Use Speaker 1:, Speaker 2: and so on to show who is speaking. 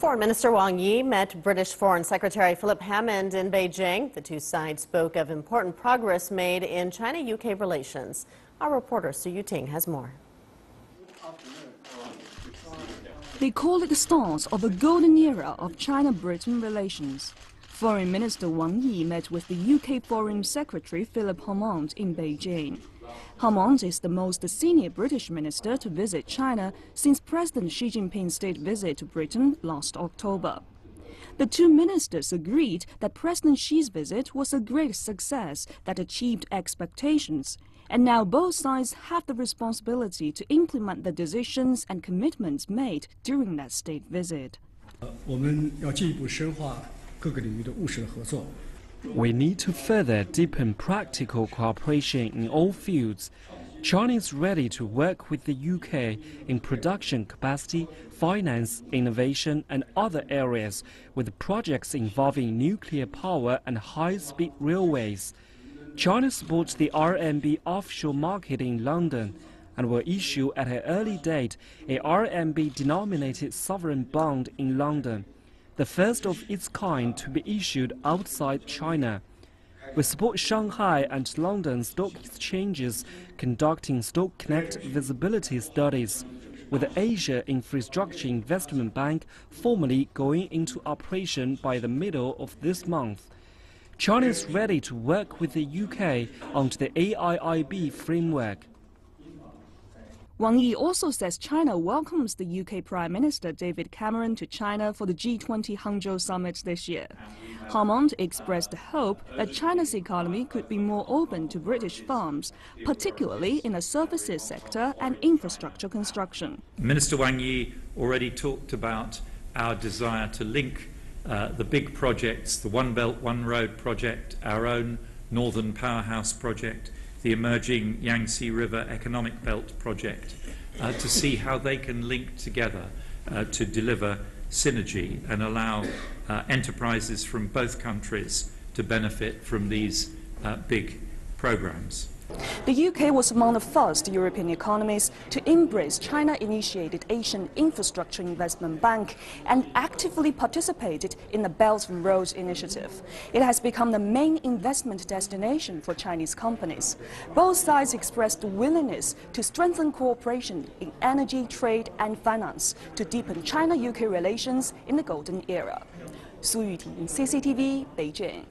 Speaker 1: Foreign Minister Wang Yi met British Foreign Secretary Philip Hammond in Beijing. The two sides spoke of important progress made in China-UK relations. Our reporter Su Yuting has more.
Speaker 2: They call it the start of a golden era of China-Britain relations. Foreign Minister Wang Yi met with the UK Foreign Secretary Philip Hammond in Beijing. Hammond is the most senior British minister to visit China since President Xi Jinping's state visit to Britain last October. The two ministers agreed that President Xi's visit was a great success that achieved expectations, and now both sides have the responsibility to implement the decisions and commitments made during that state visit.
Speaker 3: We need to further deepen practical cooperation in all fields. China is ready to work with the UK in production capacity, finance, innovation and other areas with projects involving nuclear power and high-speed railways. China supports the RMB offshore market in London and will issue at an early date a RMB-denominated sovereign bond in London, the first of its kind to be issued outside China. We support Shanghai and London stock exchanges conducting Stock Connect visibility studies, with the Asia Infrastructure Investment Bank formally going into operation by the middle of this month. China is ready to work with the UK onto the AIIB framework.
Speaker 2: Wang Yi also says China welcomes the UK Prime Minister David Cameron to China for the G20 Hangzhou summit this year. Hammond expressed hope that China's economy could be more open to British firms, particularly in the services sector and infrastructure construction.
Speaker 4: Minister Wang Yi already talked about our desire to link the big projects, the One Belt, One Road project, our own Northern Powerhouse project, the emerging Yangtze River Economic Belt project, to see how they can link together to deliver synergy and allow enterprises from both countries to benefit from these big programs.
Speaker 2: The UK was among the first European economies to embrace China-initiated Asian Infrastructure Investment Bank and actively participated in the Belt and Road Initiative. It has become the main investment destination for Chinese companies. Both sides expressed willingness to strengthen cooperation in energy, trade and finance to deepen China-UK relations in the golden era. Su Yuting, CCTV, Beijing.